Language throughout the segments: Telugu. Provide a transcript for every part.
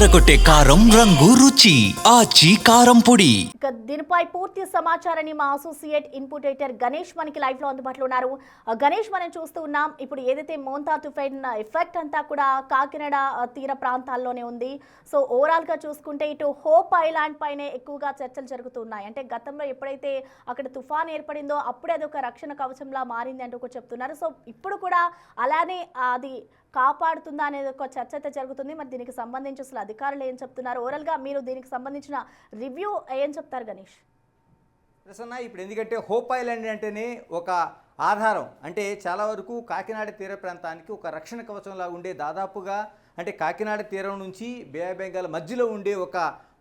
అదరగొట్టే కారం రంగు రుచి ఆచి కారం పొడి. దీనిపై పూర్తి సమాచారాన్ని మా అసోసియేట్ ఇన్పుట్ ఎడిటర్ గణేష్ మనకి లైవ్ లో అందుబాటులో ఉన్నారు. గణేష్, మనం చూస్తూ ఉన్నాం ఇప్పుడు ఏదైతే మోంతా తుఫాన్ ఎఫెక్ట్ అంతా కూడా కాకినాడ తీర ప్రాంతాల్లోనే ఉంది. సో ఓవరాల్ గా చూసుకుంటే ఇటు హోప్ ఐలాండ్ పైనే ఎక్కువగా చర్చలు జరుగుతున్నాయి. అంటే గతంలో ఎప్పుడైతే అక్కడ తుఫాన్ ఏర్పడిందో అప్పుడే అది ఒక రక్షణ కవచంలా మారింది అంటూ కూడా చెప్తున్నారు. సో ఇప్పుడు కూడా అలానే అది కాపాడుతుందా అనేది ఒక చర్చ అయితే జరుగుతుంది. మరి దీనికి సంబంధించి అసలు అధికారులు ఏం చెప్తున్నారు, ఓవరాల్గా మీరు దీనికి సంబంధించిన రివ్యూ ఏం చెప్తారు గణేష్? ప్రసన్న, ఇప్పుడు ఎందుకంటే హోప్ ఐలాండ్ అంటేనే ఒక ఆధారం, అంటే చాలా వరకు కాకినాడ తీర ప్రాంతానికి ఒక రక్షణ కవచంలా ఉండే, దాదాపుగా అంటే కాకినాడ తీరం నుంచి బే ఆఫ్ బెంగాల్ మధ్యలో ఉండే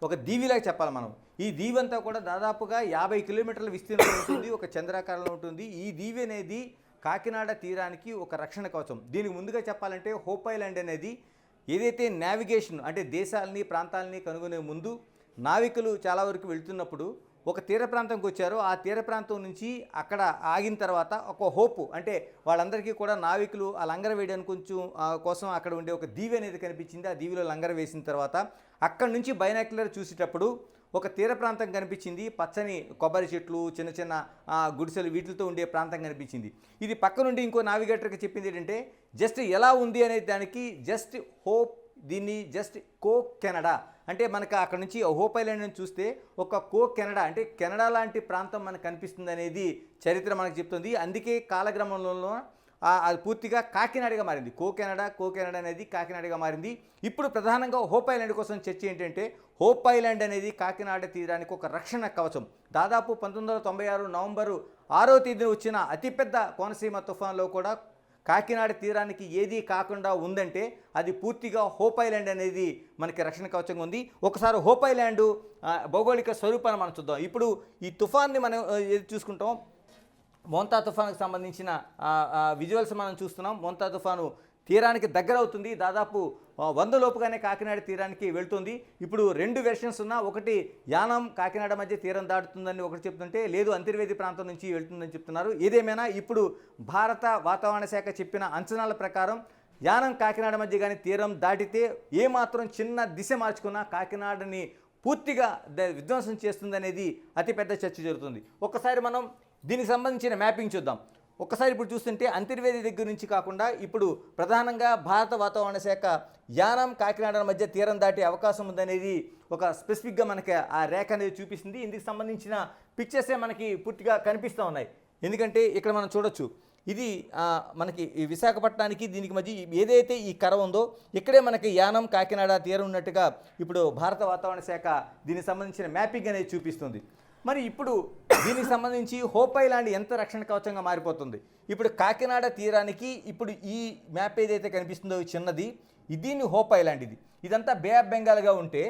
ఒక దీవిలాగా చెప్పాలి మనం. ఈ దీవి అంతా కూడా దాదాపుగా 50 కిలోమీటర్ల విస్తీర్ణంలో ఉంటుంది, ఒక చంద్రాకారంలో ఉంటుంది. ఈ దీవి అనేది కాకినాడ తీరానికి ఒక రక్షణ కవచం. దీనికి ముందుగా చెప్పాలంటే హోప్ ఐలాండ్ అనేది ఏదైతే నావిగేషన్ అంటే దేశాలని ప్రాంతాలని కనుగొనే ముందు నావికులు చాలా వరకు వెళ్తున్నప్పుడు ఒక తీర ప్రాంతంకి వచ్చారు. ఆ తీర ప్రాంతం నుంచి అక్కడ ఆగిన తర్వాత ఒక హోప్, అంటే వాళ్ళందరికీ కూడా నావికులు ఆ లంగర వేయడానికి కొంచెం కోసం అక్కడ ఉండే ఒక దీవి అనేది కనిపించింది. ఆ దీవిలో లంగర వేసిన తర్వాత అక్కడి నుంచి బైనాక్యులర్ చూసేటప్పుడు ఒక తీర ప్రాంతం కనిపించింది. పచ్చని కొబ్బరి చెట్లు, చిన్న చిన్న గుడిసెలు, వీటితో ఉండే ప్రాంతం కనిపించింది. ఇది పక్క నుండి ఇంకో నావిగేటర్కి చెప్పింది ఏంటంటే జస్ట్ ఎలా ఉంది అనే దానికి జస్ట్ హోప్, దీన్ని జస్ట్ కో కెనడా అంటే మనకు అక్కడ నుంచి హోప్ ఐలాండ్ చూస్తే ఒక కో కెనడా అంటే కెనడా లాంటి ప్రాంతం మనకు కనిపిస్తుంది అనేది చరిత్ర మనకు చెప్తుంది. అందుకే కాలక్రమంలో అది పూర్తిగా కాకినాడగా మారింది. కో కెనడా అనేది కాకినాడగా మారింది. ఇప్పుడు ప్రధానంగా హోప్ ఐలాండ్ కోసం చర్చ ఏంటంటే హోప్ ఐలాండ్ అనేది కాకినాడ తీరానికి ఒక రక్షణ కవచం. దాదాపు 1996 నవంబరు 6వ తేదీన వచ్చిన అతిపెద్ద కోనసీమ తుఫాన్లో కూడా కాకినాడ తీరానికి ఏదీ కాకుండా ఉందంటే అది పూర్తిగా హోప్ ఐలాండ్ అనేది మనకి రక్షణ కవచంగా ఉంది. ఒకసారి హోప్ ఐలాండ్ భౌగోళిక స్వరూపాన్ని మనం చూద్దాం. ఇప్పుడు ఈ తుఫాన్ని మనం ఏది చూసుకుంటాం, మోంతా తుఫానుకు సంబంధించిన విజువల్స్ మనం చూస్తున్నాం. మోంతా తుఫాను తీరానికి దగ్గర అవుతుంది. దాదాపు 100 లోపుగానే కాకినాడ తీరానికి వెళ్తుంది. ఇప్పుడు 2 వెర్షన్స్ ఉన్నా, ఒకటి యానం కాకినాడ మధ్య తీరం దాటుతుందని ఒకటి చెప్తుంటే, లేదు అంతర్వేది ప్రాంతం నుంచి వెళ్తుందని చెప్తున్నారు. ఏదేమైనా ఇప్పుడు భారత వాతావరణ శాఖ చెప్పిన అంచనాల ప్రకారం యానం కాకినాడ మధ్య కానీ తీరం దాటితే ఏమాత్రం చిన్న దిశ మార్చుకున్నా కాకినాడని పూర్తిగా విధ్వంసం చేస్తుందనేది అతిపెద్ద చర్చ జరుగుతుంది. ఒక్కసారి మనం దీనికి సంబంధించిన మ్యాపింగ్ చూద్దాం. ఒక్కసారి ఇప్పుడు చూస్తుంటే అంతర్వేది దగ్గర నుంచి కాకుండా ఇప్పుడు ప్రధానంగా భారత వాతావరణ శాఖ యానం కాకినాడ మధ్య తీరం దాటే అవకాశం ఉందనేది ఒక స్పెసిఫిక్గా మనకి ఆ రేఖ అనేది చూపిస్తుంది. ఇందుకు సంబంధించిన పిక్చర్సే మనకి పూర్తిగా కనిపిస్తూ ఉన్నాయి. ఎందుకంటే ఇక్కడ మనం చూడొచ్చు, ఇది మనకి ఈ విశాఖపట్నానికి దీనికి మధ్య ఏదైతే ఈ కర ఉందో ఇక్కడే మనకి యానం కాకినాడ తీరం ఉన్నట్టుగా ఇప్పుడు భారత వాతావరణ శాఖ దీనికి సంబంధించిన మ్యాపింగ్ అనేది చూపిస్తుంది. మరి ఇప్పుడు దీనికి సంబంధించి హోప్ ఐలాండ్ ఎంత రక్షణ కవచంగా మారిపోతుంది. ఇప్పుడు కాకినాడ తీరానికి ఇప్పుడు ఈ మ్యాప్ ఏదైతే కనిపిస్తుందో చిన్నది, దీన్ని హోప్ ఐలాండ్. ఇదంతా బే ఆఫ్ బెంగాల్గా ఉంటే,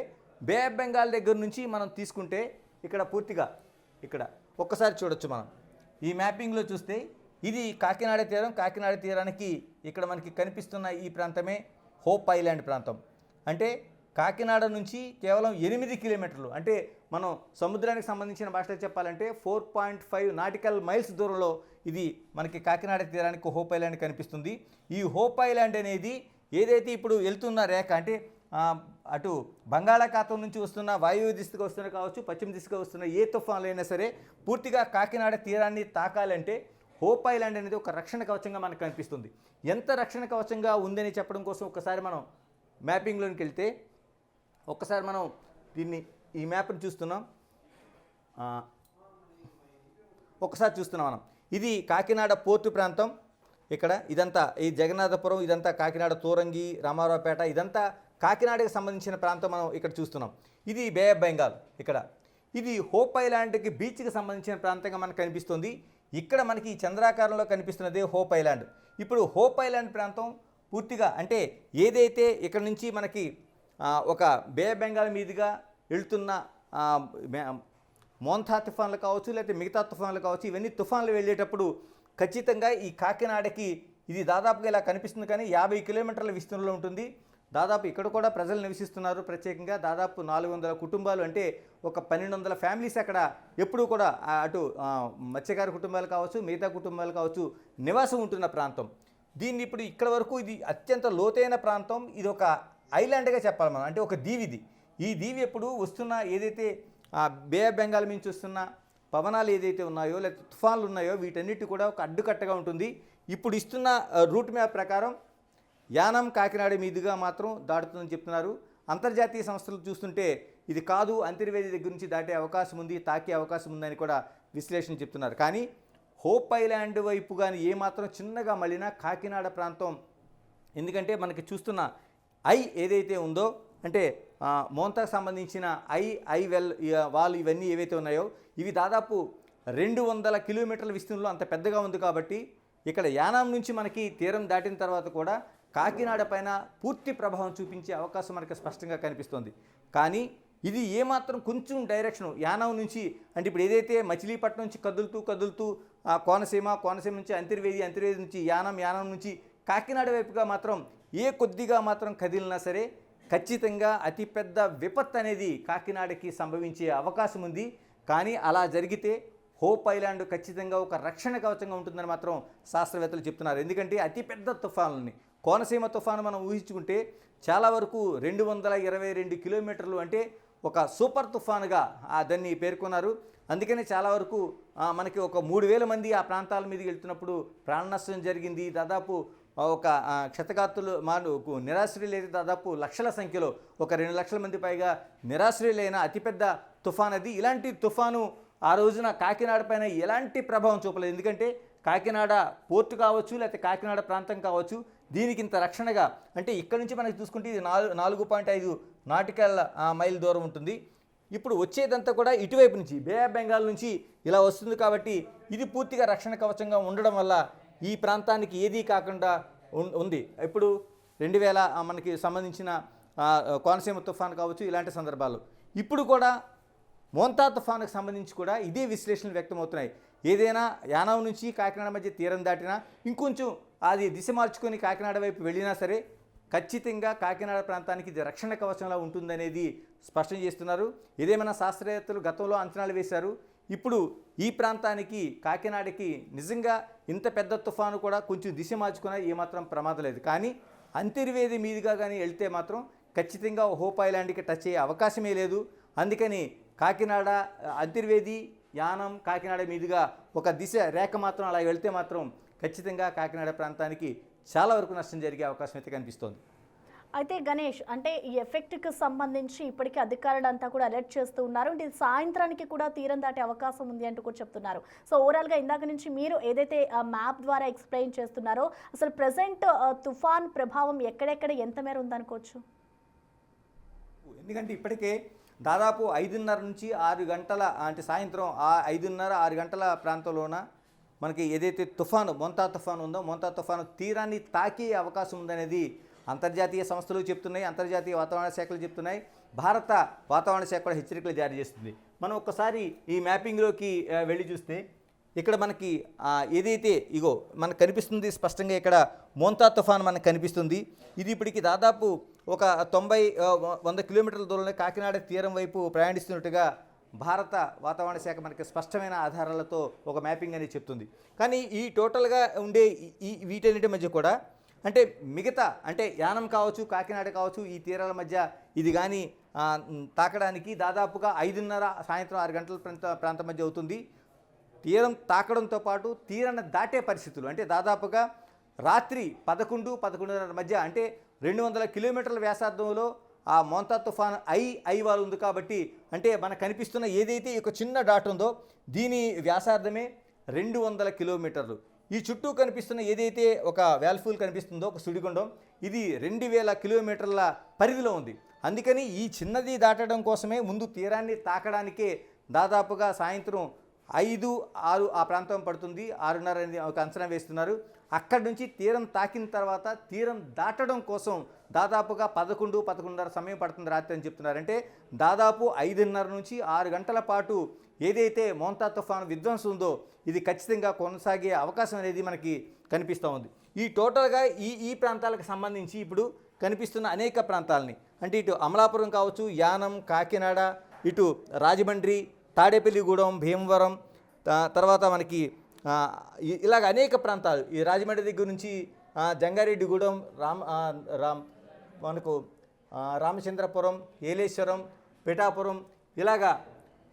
బే ఆఫ్ బెంగాల్ దగ్గర నుంచి మనం తీసుకుంటే ఇక్కడ పూర్తిగా ఇక్కడ ఒక్కసారి చూడొచ్చు మనం ఈ మ్యాపింగ్లో చూస్తే ఇది కాకినాడ తీరం. కాకినాడ తీరానికి ఇక్కడ మనకి కనిపిస్తున్న ఈ ప్రాంతమే హోప్ ఐలాండ్ ప్రాంతం. అంటే కాకినాడ నుంచి కేవలం 8 కిలోమీటర్లు, అంటే మనం సముద్రానికి సంబంధించిన భాషలో చెప్పాలంటే 4.5 నాటికల్ మైల్స్ దూరంలో ఇది మనకి కాకినాడ తీరానికి హోప్ ఐలాండ్ కనిపిస్తుంది. ఈ హోప్ ఐలాండ్ అనేది ఏదైతే ఇప్పుడు వెళ్తున్న రేఖ, అంటే అటు బంగాళాఖాతం నుంచి వస్తున్న వాయువ్య దిశగా వస్తున్న కావచ్చు, పశ్చిమ దిశగా వస్తున్న ఏ తుఫాన్లు అయినా సరే పూర్తిగా కాకినాడ తీరాన్ని తాకాలంటే హోప్ ఐలాండ్ అనేది ఒక రక్షణ కవచంగా మనకు కనిపిస్తుంది. ఎంత రక్షణ కవచంగా ఉందని చెప్పడం కోసం ఒకసారి మనం మ్యాపింగ్లోకి వెళ్తే, ఒక్కసారి మనం దీన్ని ఈ మ్యాప్ని చూస్తున్నాం. ఒక్కసారి చూస్తున్నాం మనం, ఇది కాకినాడ పోర్టు ప్రాంతం. ఇక్కడ ఇదంతా ఈ జగన్నాథపురం, ఇదంతా కాకినాడ తూరంగి, రామారావుపేట, ఇదంతా కాకినాడకి సంబంధించిన ప్రాంతం మనం ఇక్కడ చూస్తున్నాం. ఇది బే ఆఫ్ బెంగాల్. ఇక్కడ ఇది హోప్ ఐలాండ్కి బీచ్కి సంబంధించిన ప్రాంతంగా మనకు కనిపిస్తుంది. ఇక్కడ మనకి ఈ చంద్రాకారంలో కనిపిస్తున్నదే హోప్ ఐలాండ్. ఇప్పుడు హోప్ ఐలాండ్ ప్రాంతం పూర్తిగా అంటే ఏదైతే ఇక్కడ నుంచి మనకి ఒక బే ఆఫ్ బెంగాల్ మీదుగా వెళ్తున్న మోంతా తుఫాన్లు కావచ్చు, లేకపోతే మిగతా తుఫాన్లు కావచ్చు, ఇవన్నీ తుఫాన్లు వెళ్ళేటప్పుడు ఖచ్చితంగా ఈ కాకినాడకి ఇది దాదాపుగా ఇలా కనిపిస్తుంది, కానీ 50 కిలోమీటర్ల విస్తీర్ణంలో ఉంటుంది. దాదాపు ఇక్కడ కూడా ప్రజలు నివసిస్తున్నారు. ప్రత్యేకంగా దాదాపు 400 కుటుంబాలు, అంటే ఒక 1200 ఫ్యామిలీస్ అక్కడ ఎప్పుడూ కూడా అటు మత్స్యకార కుటుంబాలు కావచ్చు, మిగతా కుటుంబాలు కావచ్చు, నివాసం ఉంటున్న ప్రాంతం. దీన్ని ఇప్పుడు ఇక్కడ వరకు ఇది అత్యంత లోతైన ప్రాంతం. ఇది ఒక ఐలాండ్గా చెప్పాలి మనం, అంటే ఒక దీవిది. ఈ దీవి ఎప్పుడు వస్తున్న ఏదైతే బే ఆఫ్ బెంగాల్ నుంచి వస్తున్న పవనాలు ఏదైతే ఉన్నాయో లేకపోతే తుఫాన్లు ఉన్నాయో వీటన్నిటి కూడా ఒక అడ్డుకట్టగా ఉంటుంది. ఇప్పుడు ఇస్తున్న రూట్ మ్యాప్ ప్రకారం యానం కాకినాడ మీదుగా మాత్రం దాటుతుందని చెప్తున్నారు. అంతర్జాతీయ సంస్థలు చూస్తుంటే ఇది కాదు, అంతర్వేది దగ్గర నుంచి దాటే అవకాశం ఉంది, తాకే అవకాశం ఉందని కూడా విశ్లేషణ చెప్తున్నారు. కానీ హోప్ ఐలాండ్ వైపు కానీ ఏమాత్రం చిన్నగా మళ్ళినా కాకినాడ ప్రాంతం, ఎందుకంటే మనకి చూస్తున్న ఐ ఏదైతే ఉందో అంటే మోంతాకు సంబంధించిన ఐ వెల్ వాళ్ళు ఇవన్నీ ఏవైతే ఉన్నాయో ఇవి దాదాపు 200 కిలోమీటర్ల విస్తీర్ణంలో అంత పెద్దగా ఉంది. కాబట్టి ఇక్కడ యానాం నుంచి మనకి తీరం దాటిన తర్వాత కూడా కాకినాడ పైన పూర్తి ప్రభావం చూపించే అవకాశం మనకి స్పష్టంగా కనిపిస్తుంది. కానీ ఇది ఏమాత్రం కొంచెం డైరెక్షన్ యానాం నుంచి, అంటే ఇప్పుడు ఏదైతే మచిలీపట్నం నుంచి కదులుతూ కోనసీమ నుంచి అంతర్వేది నుంచి యానం నుంచి కాకినాడ వైపుగా మాత్రం కొద్దిగా మాత్రం కదిలినా సరే ఖచ్చితంగా అతిపెద్ద విపత్తు అనేది కాకినాడకి సంభవించే అవకాశం ఉంది. కానీ అలా జరిగితే హోప్ ఐలాండ్ ఖచ్చితంగా ఒక రక్షణ కవచంగా ఉంటుందని మాత్రం శాస్త్రవేత్తలు చెప్తున్నారు. ఎందుకంటే అతిపెద్ద తుఫానులని కోనసీమ తుఫాను మనం ఊహించుకుంటే చాలా వరకు 222 కిలోమీటర్లు, అంటే ఒక సూపర్ తుఫానుగా దాన్ని పేర్కొన్నారు. అందుకని చాలా వరకు మనకి ఒక 3000 మంది ఆ ప్రాంతాల మీదకి వెళ్తున్నప్పుడు ప్రాణ నష్టం జరిగింది. దాదాపు ఒక క్షతగాత్రులు నిరాశ్రయులు అయితే దాదాపు లక్షల సంఖ్యలో ఒక 2 లక్షల మంది పైగా నిరాశ్రయులైన అతిపెద్ద తుఫాన్ అది. ఇలాంటి తుఫాను ఆ రోజున కాకినాడ పైన ఎలాంటి ప్రభావం చూపలేదు. ఎందుకంటే కాకినాడ పోర్టు కావచ్చు లేకపోతే కాకినాడ ప్రాంతం కావచ్చు, దీనికి ఇంత రక్షణగా, అంటే ఇక్కడ నుంచి మనకి చూసుకుంటే ఇది 4.5 నాటికల్ మైల్ దూరం ఉంటుంది. ఇప్పుడు వచ్చేదంతా కూడా ఇటువైపు నుంచి బే ఆఫ్ బెంగాల్ నుంచి ఇలా వస్తుంది. కాబట్టి ఇది పూర్తిగా రక్షణ కవచంగా ఉండడం వల్ల ఈ ప్రాంతానికి ఏదీ కాకుండా ఉంది. ఇప్పుడు 2000 మనకి సంబంధించిన కోనసీమ తుఫాను కావచ్చు, ఇలాంటి సందర్భాలు ఇప్పుడు కూడా మోంతా తుఫానుకు సంబంధించి కూడా ఇదే విశ్లేషణలు వ్యక్తమవుతున్నాయి. ఏదైనా యానం నుంచి కాకినాడ మధ్య తీరం దాటినా ఇంకొంచెం అది దిశ మార్చుకొని కాకినాడ వైపు వెళ్ళినా సరే ఖచ్చితంగా కాకినాడ ప్రాంతానికి ఇది రక్షణ కవచంలా ఉంటుందనేది స్పష్టం చేస్తున్నారు. ఏదేమైనా శాస్త్రవేత్తలు గతంలో అంచనాలు వేశారు. ఇప్పుడు ఈ ప్రాంతానికి కాకినాడకి నిజంగా ఇంత పెద్ద తుఫాను కూడా కొంచెం దిశ మార్చుకున్నా ఏమాత్రం ప్రమాదం లేదు. కానీ అంతర్వేది మీదుగా కానీ వెళ్తే మాత్రం ఖచ్చితంగా హోప్ ఐలాండ్కి టచ్ అయ్యే అవకాశమే లేదు. అందుకని కాకినాడ అంతర్వేది యానం కాకినాడ మీదుగా ఒక దిశ రేఖ మాత్రం అలా వెళ్తే మాత్రం ఖచ్చితంగా కాకినాడ ప్రాంతానికి చాలా వరకు నష్టం జరిగే అవకాశం అయితే కనిపిస్తోంది. అయితే గణేష్, అంటే ఈ ఎఫెక్ట్కి సంబంధించి ఇప్పటికీ అధికారులు అంతా కూడా అలర్ట్ చేస్తూ ఉన్నారు. అంటే సాయంత్రానికి కూడా తీరం దాటే అవకాశం ఉంది అంటూ కూడా చెప్తున్నారు. సో ఓవరాల్గా ఇందాక నుంచి మీరు ఏదైతే మ్యాప్ ద్వారా ఎక్స్ప్లెయిన్ చేస్తున్నారో అసలు ప్రజెంట్ తుఫాన్ ప్రభావం ఎక్కడెక్కడ ఎంత మేర ఉందనుకోవచ్చు? ఎందుకంటే ఇప్పటికే దాదాపు 5:30 నుంచి 6 గంటల, అంటే సాయంత్రం 5:30-6 గంటల ప్రాంతంలోన మనకి ఏదైతే తుఫాను మోంతా తుఫాను ఉందో మోంతా తుఫాను తీరాన్ని తాకే అవకాశం ఉందనేది అంతర్జాతీయ సంస్థలు చెప్తున్నాయి, అంతర్జాతీయ వాతావరణ శాఖలు చెప్తున్నాయి, భారత వాతావరణ శాఖ కూడా హెచ్చరికలు జారీ చేస్తుంది. మనం ఒక్కసారి ఈ మ్యాపింగ్లోకి వెళ్ళి చూస్తే ఇక్కడ మనకి ఏదైతే ఇగో మనకు కనిపిస్తుంది స్పష్టంగా, ఇక్కడ మోంతా తుఫాన్ మనకు కనిపిస్తుంది. ఇది ఇప్పటికి దాదాపు ఒక 90-100 కిలోమీటర్ల దూరంలో కాకినాడ తీరం వైపు ప్రయాణిస్తున్నట్టుగా భారత వాతావరణ శాఖ మనకి స్పష్టమైన ఆధారాలతో ఒక మ్యాపింగ్ అనేది చెప్తుంది. కానీ ఈ టోటల్గా ఉండే వీటన్నిటి మధ్య కూడా అంటే మిగతా, అంటే యానం కావచ్చు కాకినాడ కావచ్చు ఈ తీరాల మధ్య ఇది కానీ తాకడానికి దాదాపుగా 5:30 సాయంత్రం 6 గంటల ప్రాంతం మధ్య అవుతుంది. తీరం తాకడంతో పాటు తీరాన్ని దాటే పరిస్థితులు, అంటే దాదాపుగా రాత్రి 11-11:30 మధ్య, అంటే 200 కిలోమీటర్ల వ్యాసార్థంలో ఆ మోంతా తుఫాన్ ఐ వాల్ ఉంది. కాబట్టి అంటే మనకు కనిపిస్తున్న ఏదైతే ఒక చిన్న డాట్ ఉందో దీని వ్యాసార్థమే 200 కిలోమీటర్లు. ఈ చుట్టూ కనిపిస్తున్న ఏదైతే ఒక వ్యాల్ఫూల్ కనిపిస్తుందో ఒక సుడిగుండం, ఇది 2000 కిలోమీటర్ల పరిధిలో ఉంది. అందుకని ఈ చిన్నది దాటడం కోసమే ముందు తీరాన్ని తాకడానికే దాదాపుగా సాయంత్రం 5-6 ఆ ప్రాంతం పడుతుంది, 6:30 అనేది ఒక అంచనా వేస్తున్నారు. అక్కడి నుంచి తీరం తాకిన తర్వాత తీరం దాటడం కోసం దాదాపుగా 11-11:30 సమయం పడుతుంది రాత్రి అని చెప్తున్నారు. అంటే దాదాపు 5:30 నుంచి 6 గంటల పాటు ఏదైతే మోంతా తుఫాను విధ్వంసం ఉందో ఇది ఖచ్చితంగా కొనసాగే అవకాశం అనేది మనకి కనిపిస్తూ ఉంది. ఈ టోటల్గా ఈ ప్రాంతాలకు సంబంధించి ఇప్పుడు కనిపిస్తున్న అనేక ప్రాంతాలని, అంటే ఇటు అమలాపురం కావచ్చు, యానం, కాకినాడ, ఇటు రాజమండ్రి, తాడేపల్లిగూడెం, భీమవరం, తర్వాత మనకి ఇలాగ అనేక ప్రాంతాలు, ఈ రాజమండ్రి దగ్గర నుంచి జంగారెడ్డిగూడెం, మనకు రామచంద్రపురం, ఏలేశ్వరం, పిఠాపురం ఇలాగా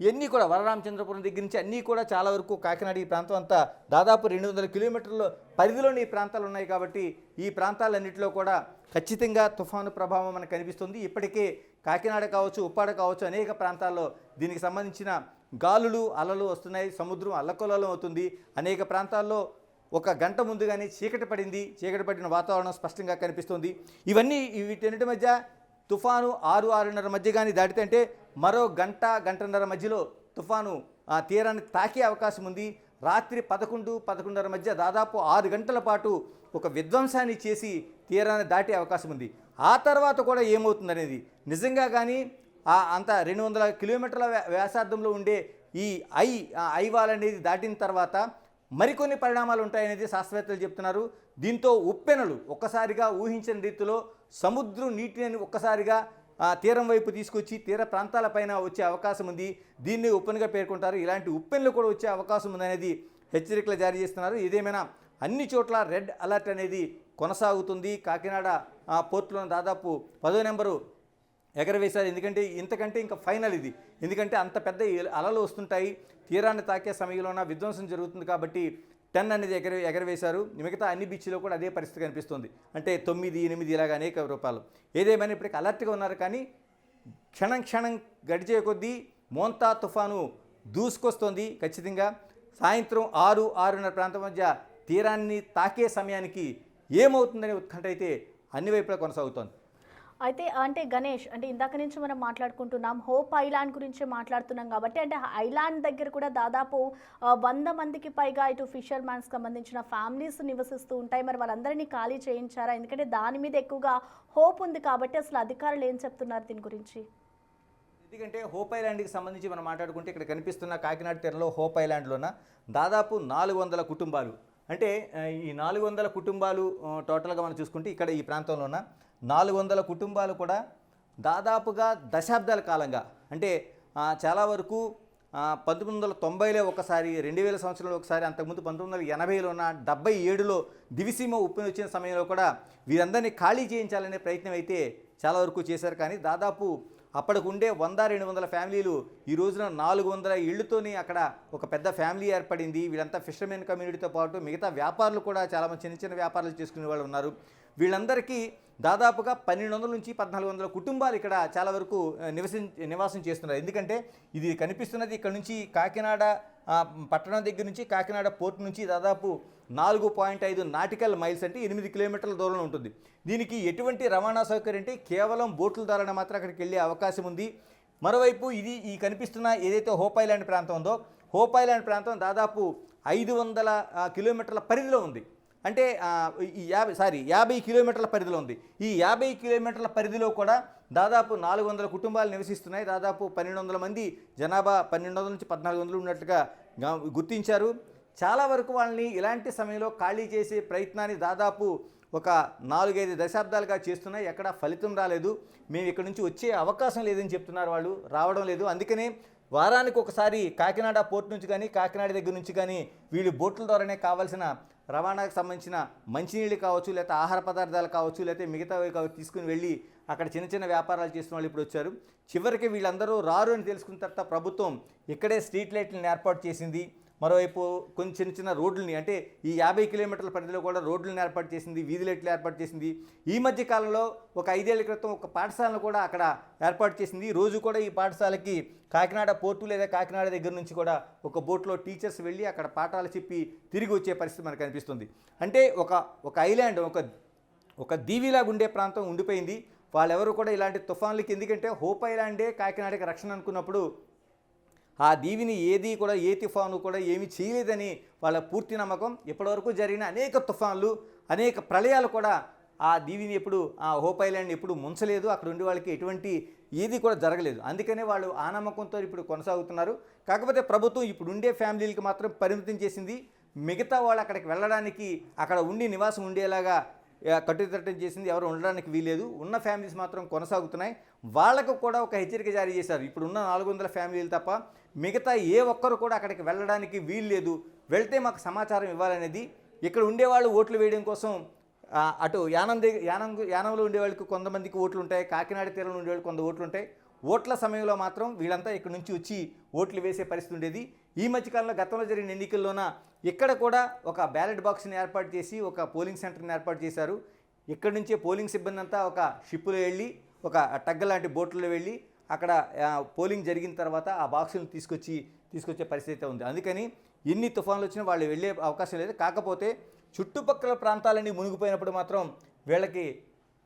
ఇవన్నీ కూడా వరరామచంద్రపురం దగ్గర నుంచి అన్నీ కూడా చాలా వరకు కాకినాడ ఈ ప్రాంతం అంతా దాదాపు 200 కిలోమీటర్ల పరిధిలోని ఈ ప్రాంతాలు ఉన్నాయి కాబట్టి ఈ ప్రాంతాలన్నింటిలో కూడా ఖచ్చితంగా తుఫాను ప్రభావం మనకు కనిపిస్తుంది. ఇప్పటికే కాకినాడ కావచ్చు, ఉప్పాడ కావచ్చు అనేక ప్రాంతాల్లో దీనికి సంబంధించిన గాలులు అలలు వస్తున్నాయి. సముద్రం అల్లకల్లోలం అవుతుంది. అనేక ప్రాంతాల్లో ఒక గంట ముందుగానే చీకటి పడింది. చీకటి పడిన వాతావరణం స్పష్టంగా కనిపిస్తుంది. ఇవన్నీ వీటన్నిటి మధ్య తుఫాను 6-6:30 మధ్య కానీ దాటితే అంటే మరో గంటన్నర మధ్యలో తుఫాను ఆ తీరాన్ని తాకే అవకాశం ఉంది. రాత్రి 11-11:30 మధ్య దాదాపు 6 గంటల పాటు ఒక విధ్వంసాన్ని చేసి తీరాన్ని దాటే అవకాశం ఉంది. ఆ తర్వాత కూడా ఏమవుతుందనేది నిజంగా కానీ అంత 200 కిలోమీటర్ల వ్యాసార్థంలో ఉండే ఈ ఐవాల్ అనేది దాటిన తర్వాత మరికొన్ని పరిణామాలు ఉంటాయనేది శాస్త్రవేత్తలు చెప్తున్నారు. దీంతో ఉప్పెనలు ఒక్కసారిగా ఊహించిన రీతిలో సముద్రం నీటిని ఒక్కసారిగా తీరం వైపు తీసుకొచ్చి తీర ప్రాంతాలపైన వచ్చే అవకాశం ఉంది. దీన్ని ఉప్పెనగా పేర్కొంటారు. ఇలాంటి ఉప్పెనలు కూడా వచ్చే అవకాశం ఉందనేది హెచ్చరికలు జారీ చేస్తున్నారు. ఏదేమైనా అన్ని చోట్ల రెడ్ అలర్ట్ అనేది కొనసాగుతుంది. కాకినాడ పోర్టులో దాదాపు 10వ నెంబరు ఎగరవేశారు. ఎందుకంటే ఇంతకంటే ఇంకా ఫైనల్ ఇది. ఎందుకంటే అంత పెద్ద అలలు వస్తుంటాయి. తీరాన్ని తాకే సమయంలోన విధ్వంసం జరుగుతుంది కాబట్టి 10 అనేది ఎగరవేశారు. మిగతా అన్ని బీచ్లో కూడా అదే పరిస్థితి కనిపిస్తుంది. అంటే 9, 8 ఇలాగ అనేక రూపాయలు. ఏదేమైనా ఇప్పటికీ అలర్ట్గా ఉన్నారు. కానీ క్షణం గడిచే కొద్దీ మోంతా తుఫాను దూసుకొస్తోంది. ఖచ్చితంగా సాయంత్రం 6-6:30 ప్రాంతం మధ్య తీరాన్ని తాకే సమయానికి ఏమవుతుందనే ఉత్కంఠ అయితే అన్ని వైపులా కొనసాగుతోంది. అయితే అంటే గణేష్, అంటే ఇందాక నుంచి మనం మాట్లాడుకుంటున్నాం హోప్ ఐలాండ్ గురించి మాట్లాడుతున్నాం కాబట్టి, అంటే ఐలాండ్ దగ్గర కూడా దాదాపు 100 మందికి పైగా ఇటు ఫిషర్ మ్యాన్స్కి సంబంధించిన ఫ్యామిలీస్ నివసిస్తూ ఉంటాయి. మరి వాళ్ళందరినీ ఖాళీ చేయించారా? ఎందుకంటే దాని మీద ఎక్కువగా హోప్ ఉంది కాబట్టి అసలు అధికారులు ఏం చెప్తున్నారు దీని గురించి? ఎందుకంటే హోప్ ఐలాండ్కి సంబంధించి మనం మాట్లాడుకుంటే ఇక్కడ కనిపిస్తున్న కాకినాడ తీరంలో హోప్ ఐలాండ్లోన దాదాపు 400 కుటుంబాలు, అంటే ఈ 400 కుటుంబాలు టోటల్గా మనం చూసుకుంటే ఇక్కడ ఈ ప్రాంతంలోన 400 కుటుంబాలు కూడా దాదాపుగా దశాబ్దాల కాలంగా, అంటే చాలా వరకు 1990లో ఒకసారి, 2000 సంవత్సరంలో ఒకసారి, అంతకుముందు 1980లోన 77లో దివిసీమ ఉప్పెన వచ్చిన సమయంలో కూడా వీరందరినీ ఖాళీ చేయించాలనే ప్రయత్నం అయితే చాలా వరకు చేశారు. కానీ దాదాపు అప్పటికి ఉండే 100-200 ఫ్యామిలీలు ఈ రోజున 400 ఇళ్లతోని అక్కడ ఒక పెద్ద ఫ్యామిలీ ఏర్పడింది. వీళ్ళంతా ఫిషర్మెన్ కమ్యూనిటీతో పాటు మిగతా వ్యాపారులు కూడా చాలామంది చిన్న వ్యాపారాలు చేసుకునే వాళ్ళు ఉన్నారు. వీళ్ళందరికీ దాదాపుగా 1200 నుంచి 1400 కుటుంబాలు ఇక్కడ చాలా వరకు నివాసం చేస్తున్నారు. ఎందుకంటే ఇది కనిపిస్తున్నది ఇక్కడ నుంచి కాకినాడ పట్టణం దగ్గర నుంచి కాకినాడ పోర్ట్ నుంచి దాదాపు 4.5 నాటికల్ మైల్స్, అంటే 8 కిలోమీటర్ల దూరంలో ఉంటుంది. దీనికి ఎటువంటి రవాణా సౌకర్యం అంటే కేవలం బోట్ల ద్వారానే మాత్రం అక్కడికి వెళ్ళే అవకాశం ఉంది. మరోవైపు ఈ కనిపిస్తున్న ఏదైతే హోప్ ఐలాండ్ ప్రాంతం ఉందో, హోప్ ఐలాండ్ ప్రాంతం దాదాపు 500 కిలోమీటర్ల పరిధిలో ఉంది. అంటే 50 కిలోమీటర్ల పరిధిలో ఉంది. ఈ 50 కిలోమీటర్ల పరిధిలో కూడా దాదాపు 400 కుటుంబాలు నివసిస్తున్నాయి. దాదాపు 1200 మంది జనాభా, 1200 నుంచి 1400 ఉన్నట్లుగా గుర్తించారు. చాలా వరకు వాళ్ళని ఇలాంటి సమయంలో ఖాళీ చేసే ప్రయత్నాన్ని దాదాపు ఒక 4-5 దశాబ్దాలుగా చేస్తున్నాయి. ఎక్కడ ఫలితం రాలేదు. మేము ఇక్కడ నుంచి వచ్చే అవకాశం లేదని చెప్తున్నారు. వాళ్ళు రావడం లేదు. అందుకనే వారానికి ఒకసారి కాకినాడ పోర్ట్ నుంచి కానీ కాకినాడ దగ్గర నుంచి కానీ వీళ్ళు బోట్ల ద్వారానే కావాల్సిన రవాణాకు సంబంధించిన మంచినీళ్ళు కావచ్చు, లేకపోతే ఆహార పదార్థాలు కావచ్చు, లేకపోతే మిగతావి కావచ్చు తీసుకుని వెళ్ళి అక్కడ చిన్న వ్యాపారాలు చేస్తున్న వాళ్ళు ఇప్పుడు వచ్చారు. చివరికి వీళ్ళందరూ రారు అని తెలుసుకున్న తర్వాత ప్రభుత్వం ఇక్కడే స్ట్రీట్ లైట్లను ఏర్పాటు చేసింది. మరోవైపు కొన్ని చిన్న రోడ్లని, అంటే ఈ 50 కిలోమీటర్ల పరిధిలో కూడా రోడ్లను ఏర్పాటు చేసింది, వీధి లైట్లు ఏర్పాటు చేసింది. ఈ మధ్య కాలంలో ఒక 5 ఏళ్ల క్రితం ఒక పాఠశాలను కూడా అక్కడ ఏర్పాటు చేసింది. రోజు కూడా ఈ పాఠశాలకి కాకినాడ పోర్టు లేదా కాకినాడ దగ్గర నుంచి కూడా ఒక బోట్లో టీచర్స్ వెళ్ళి అక్కడ పాఠాలు చెప్పి తిరిగి వచ్చే పరిస్థితి మనకు కనిపిస్తుంది. అంటే ఒక ఐలాండ్, ఒక దీవిలాగా ఉండే ప్రాంతం ఉండిపోయింది. వాళ్ళెవరు కూడా ఇలాంటి తుఫాన్లకి, ఎందుకంటే హోప్ ఐలాండే కాకినాడకి రక్షణ అనుకున్నప్పుడు ఆ దీవిని ఏ తుఫాను కూడా ఏమీ చేయలేదని వాళ్ళ పూర్తి నమ్మకం. ఇప్పటివరకు జరిగిన అనేక తుఫాన్లు, అనేక ప్రళయాలు కూడా ఆ దీవిని ఎప్పుడు, ఆ హోప్ ఐలాండ్ ఎప్పుడు ముంచలేదు. అక్కడ ఉండే వాళ్ళకి ఎటువంటి ఏది కూడా జరగలేదు. అందుకనే వాళ్ళు ఆ నమ్మకంతో ఇప్పుడు కొనసాగుతున్నారు. కాకపోతే ప్రభుత్వం ఇప్పుడు ఉండే ఫ్యామిలీలకి మాత్రం పరిమితం చేసింది. మిగతా వాళ్ళు అక్కడికి వెళ్ళడానికి, అక్కడ ఉండి నివాసం ఉండేలాగా కట్టుదిట్టం చేసింది. ఎవరు ఉండడానికి వీలేదు. ఉన్న ఫ్యామిలీస్ మాత్రం కొనసాగుతున్నాయి. వాళ్ళకు కూడా ఒక హెచ్చరిక జారీ చేశారు. ఇప్పుడు ఉన్న 400 ఫ్యామిలీలు తప్ప మిగతా ఏ ఒక్కరు కూడా అక్కడికి వెళ్ళడానికి వీల్లేదు. వెళ్తే మాకు సమాచారం ఇవ్వాలనేది. ఇక్కడ ఉండేవాళ్ళు ఓట్లు వేయడం కోసం అటు యానంలో ఉండే వాళ్ళకి కొంతమందికి ఓట్లు ఉంటాయి, కాకినాడ తీరంలో ఉండే వాళ్ళకి కొంత ఓట్లు ఉంటాయి. ఓట్ల సమయంలో మాత్రం వీళ్ళంతా ఇక్కడ నుంచి వచ్చి ఓట్లు వేసే పరిస్థితి ఉండేది. ఈ మధ్యకాలంలో గతంలో జరిగిన ఎన్నికల్లోన ఇక్కడ కూడా ఒక బ్యాలెట్ బాక్స్ని ఏర్పాటు చేసి ఒక పోలింగ్ సెంటర్ని ఏర్పాటు చేశారు. ఇక్కడి నుంచే పోలింగ్ సిబ్బంది అంతా ఒక షిప్పులో వెళ్ళి ఒక టగ్గ లాంటి బోట్లలో వెళ్ళి అక్కడ పోలింగ్ జరిగిన తర్వాత ఆ బాక్సులను తీసుకొచ్చే పరిస్థితి ఉంది. అందుకని ఎన్ని తుఫాన్లు వచ్చినా వాళ్ళు వెళ్ళే అవకాశం లేదు. కాకపోతే చుట్టుపక్కల ప్రాంతాలన్నీ మునిగిపోయినప్పుడు మాత్రం వీళ్ళకి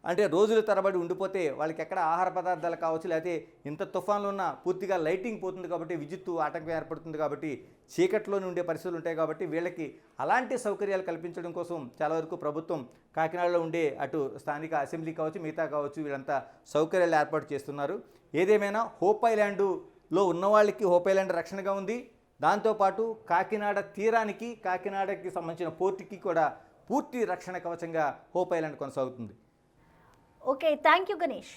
అంటే రోజుల తరబడి ఉండిపోతే వాళ్ళకి ఎక్కడ ఆహార పదార్థాలు కావచ్చు, లేకపోతే ఇంత తుఫాన్లు ఉన్నా పూర్తిగా లైటింగ్ పోతుంది కాబట్టి విద్యుత్తు ఆటంకం ఏర్పడుతుంది కాబట్టి చీకట్లోనే ఉండే పరిస్థితులు ఉంటాయి కాబట్టి వీళ్ళకి అలాంటి సౌకర్యాలు కల్పించడం కోసం చాలా వరకు ప్రభుత్వం కాకినాడలో ఉండే అటు స్థానిక అసెంబ్లీ కావచ్చు, మిగతా కావచ్చు, వీళ్ళంతా సౌకర్యాలు ఏర్పాటు చేస్తున్నారు. ఏదేమైనా హోప్ ఐలాండ్లో ఉన్న వాళ్ళకి హోప్ ఐలాండ్ రక్షణగా ఉంది. దాంతోపాటు కాకినాడ తీరానికి, కాకినాడకి సంబంధించిన పోర్టుకి కూడా పూర్తి రక్షణ కవచంగా హోప్ ఐలాండ్ కొనసాగుతుంది. Okay, thank you Ganesh.